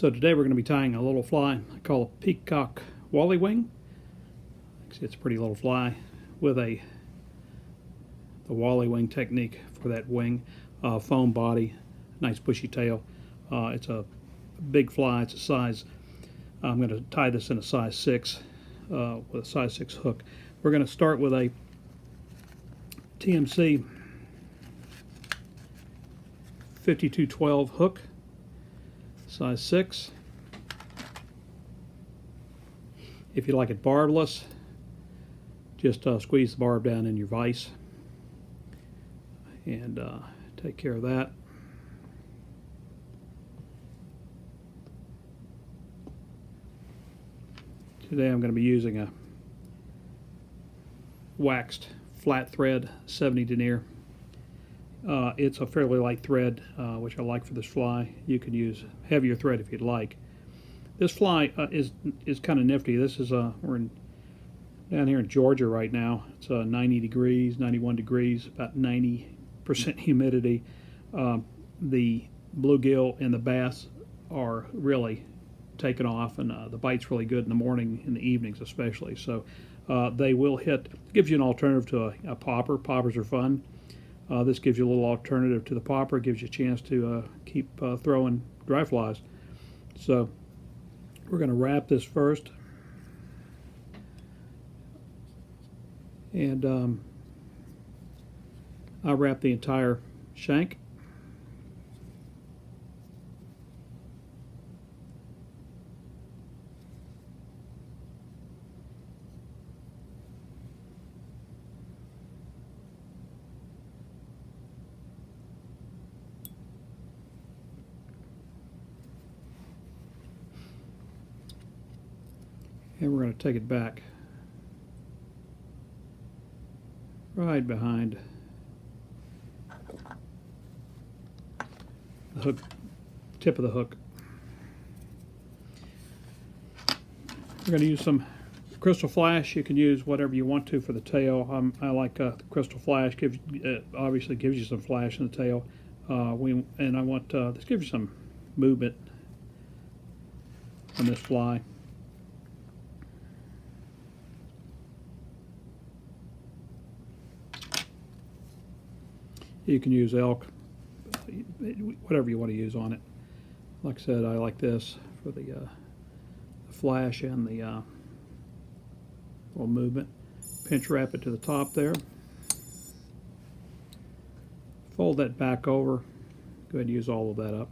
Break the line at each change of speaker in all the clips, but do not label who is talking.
So today we're going to be tying a little fly I call a Peacock Wally wing. It's a pretty little fly with the Wally wing technique for that wing. Foam body, nice bushy tail. It's a big fly. It's a size, I'm going to tie this in a size 6 with a size 6 hook. We're going to start with a TMC 5212 hook, size 6. If you like it barbless, just squeeze the barb down in your vise and take care of that. Today I'm going to be using a waxed flat thread 70 denier. It's a fairly light thread, which I like for this fly. You can use heavier thread if you'd like. This fly is kind of nifty. This is we're down here in Georgia right now. It's 90 degrees, 91 degrees, about 90% humidity. The bluegill and the bass are really taken off, and the bite's really good in the morning and the evenings especially. So they will hit. Gives you an alternative to a popper. Poppers are fun. This gives you a little alternative to the popper. Gives you a chance to keep throwing dry flies. So we're going to wrap this first, and I'll wrap the entire shank. And we're going to take it back right behind the hook, tip of the hook. We're going to use some crystal flash. You can use whatever you want to for the tail. I like crystal flash. Obviously gives you some flash in the tail. And I want this gives you some movement on this fly. You can use elk, whatever you want to use on it. Like I said, I like this for the flash and the little movement. Pinch wrap it to the top there. Fold that back over. Go ahead and use all of that up.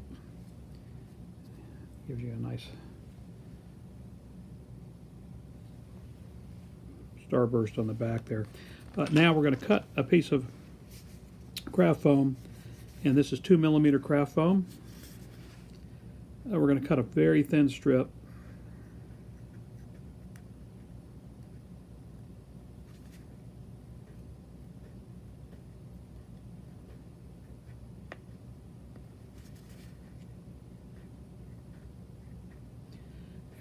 Gives you a nice starburst on the back there. Now we're going to cut a piece of craft foam, and this is 2mm craft foam. We're going to cut a very thin strip.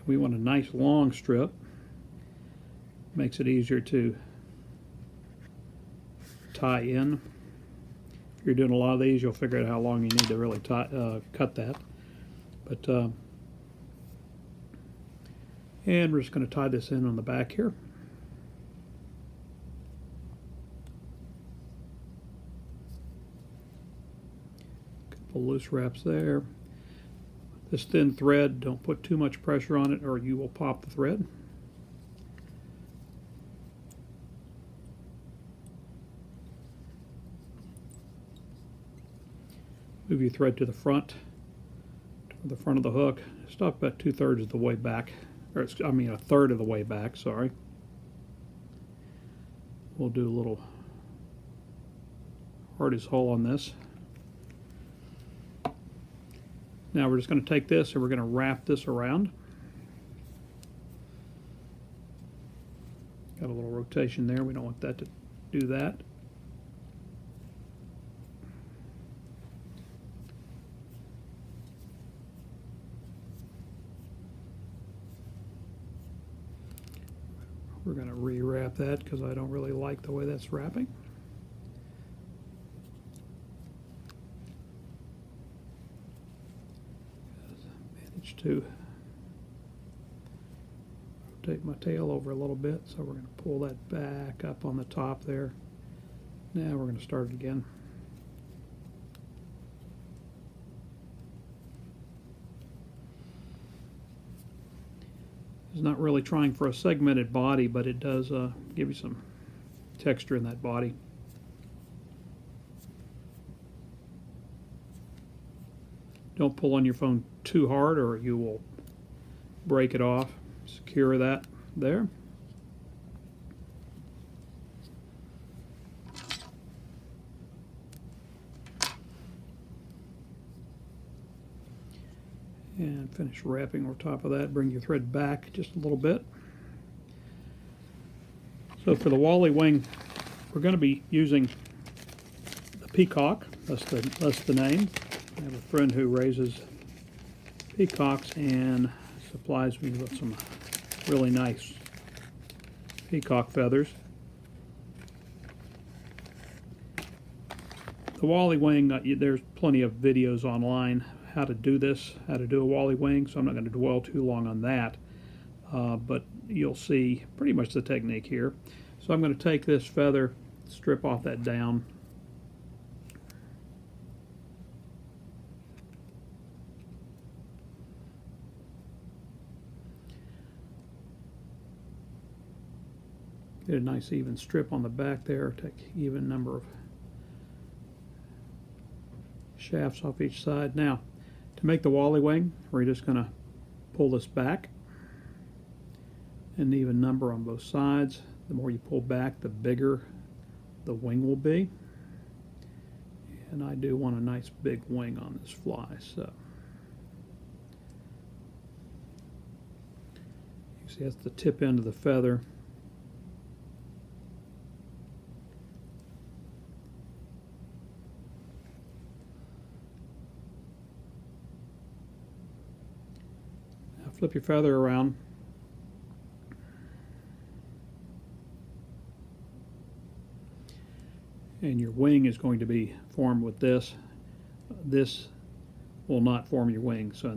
We want a nice long strip. Makes it easier to tie in. If you're doing a lot of these, you'll figure out how long you need to really cut that. But and we're just going to tie this in on the back here. Couple loose wraps there. This thin thread, don't put too much pressure on it or you will pop the thread. Move your thread to the front of the hook. Stop about 2/3 of the way back, or I mean a third of the way back, sorry. We'll do a little hardest hole on this. Now we're just going to take this and we're going to wrap this around. Got a little rotation there. We don't want that to do that. We're going to rewrap that because I don't really like the way that's wrapping. much to rotate my tail over a little bit, so we're going to pull that back up on the top there. Now we're going to start it again. It's not really trying for a segmented body, but it does give you some texture in that body. Don't pull on your phone too hard or you will break it off. Secure that there. And finish wrapping over top of that. Bring your thread back just a little bit. So for the Wally wing, we're going to be using the Peacock. That's the name. I have a friend who raises peacocks and supplies me with some really nice peacock feathers. The Wally wing, there's plenty of videos online how to do this, how to do a Wally wing, so I'm not going to dwell too long on that, but you'll see pretty much the technique here. So I'm going to take this feather, strip off that down, get a nice even strip on the back there, take even number of shafts off each side. Now, to make the Wally wing, we're just going to pull this back, an even number on both sides. The more you pull back, the bigger the wing will be. And I do want a nice big wing on this fly, so you see that's the tip end of the feather. Flip your feather around. And your wing is going to be formed with this. This will not form your wing. So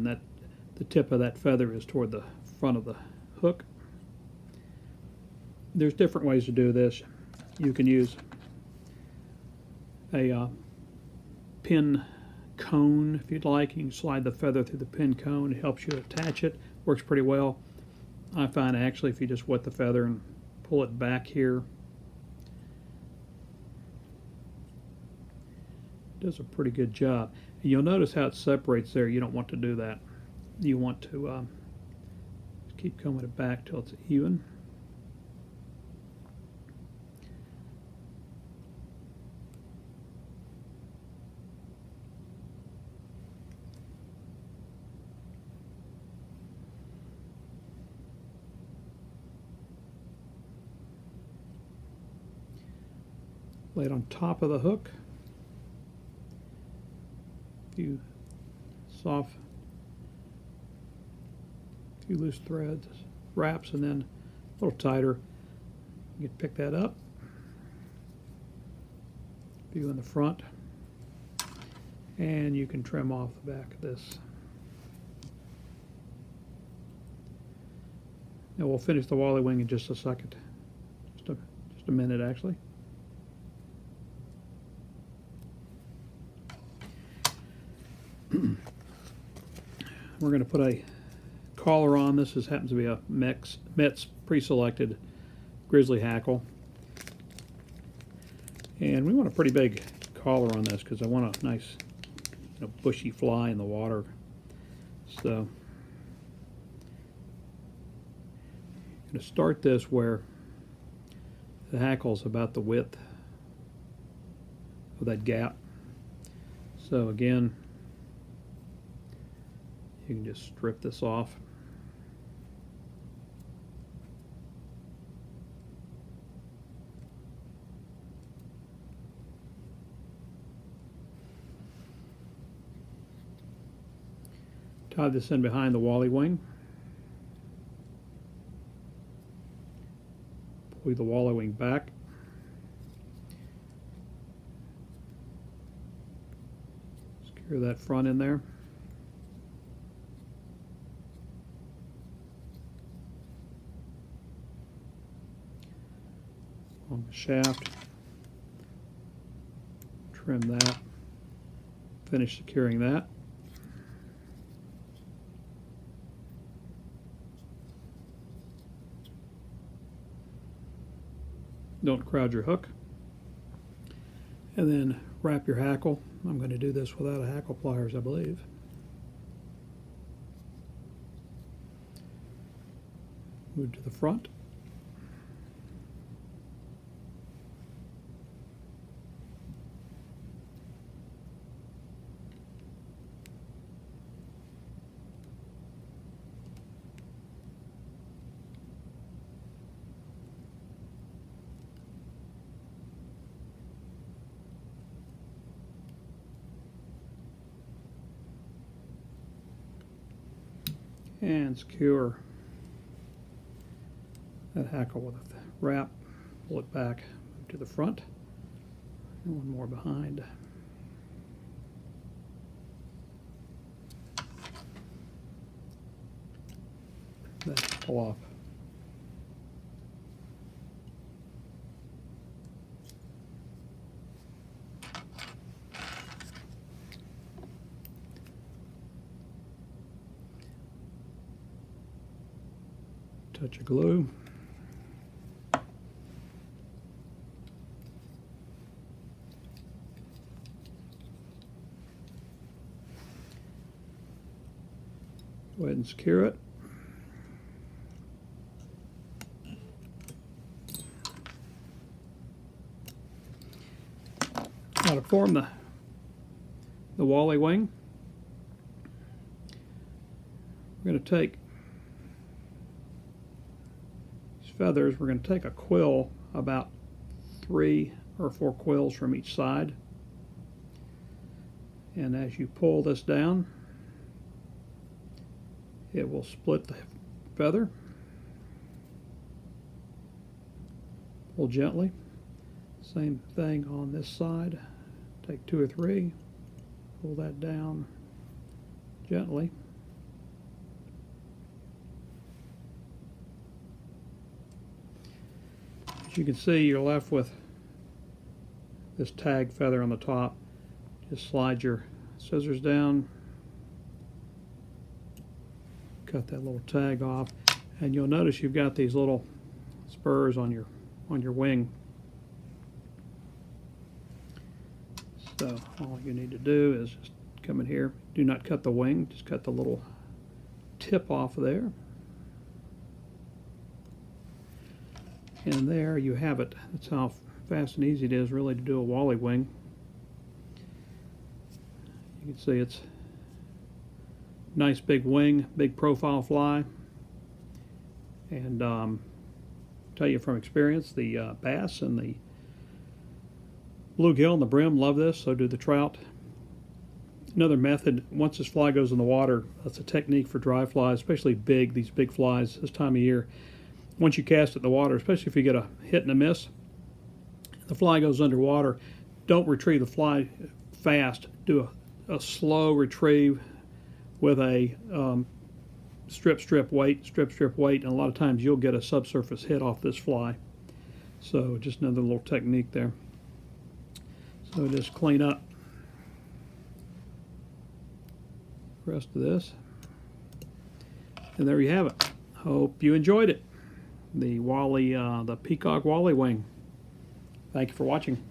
the tip of that feather is toward the front of the hook. There's different ways to do this. You can use a pin cone if you'd like. You can slide the feather through the pin cone. It helps you attach it. Works pretty well. I find actually if you just wet the feather and pull it back here, it does a pretty good job. And you'll notice how it separates there. You don't want to do that. You want to keep combing it back till it's even. Lay it on top of the hook. A few loose threads, wraps, and then a little tighter. You can pick that up. A few in the front. And you can trim off the back of this. Now we'll finish the Wally wing in just a second. Just a minute actually. We're going to put a collar on. This happens to be a Metz pre-selected grizzly hackle. And we want a pretty big collar on this because I want a nice bushy fly in the water. So I'm going to start this where the hackle is about the width of that gap. So again, you can just strip this off. Tie this in behind the Wally wing. Pull the Wally wing back. Secure that front in there. shaft, trim that, finish securing that. Don't crowd your hook. And then wrap your hackle. I'm going to do this without a hackle pliers, I believe. Move to the front. And secure that hackle with a wrap, pull it back to the front, and one more behind. Then pull off. Touch of glue. Go ahead and secure it. Now to form the Wally wing, we're going to take feathers, we're going to take a quill, about 3 or 4 quills from each side, and as you pull this down, it will split the feather. Pull gently. Same thing on this side. Take 2 or 3, pull that down gently. As you can see, you're left with this tag feather on the top. Just slide your scissors down, cut that little tag off, and you'll notice you've got these little spurs on your wing. So all you need to do is just come in here. Do not cut the wing, just cut the little tip off there. And there you have it. That's how fast and easy it is really to do a Wally wing. You can see it's nice big wing, big profile fly. And tell you from experience, the bass and the bluegill and the brim love this, so do the trout. Another method, once this fly goes in the water, that's a technique for dry flies, especially these big flies this time of year. Once you cast it in the water, especially if you get a hit and a miss, the fly goes underwater, don't retrieve the fly fast. Do a slow retrieve with a strip weight, and a lot of times you'll get a subsurface hit off this fly. So just another little technique there. So just clean up the rest of this. And there you have it. Hope you enjoyed it. The Peacock Wally wing. Thank you for watching.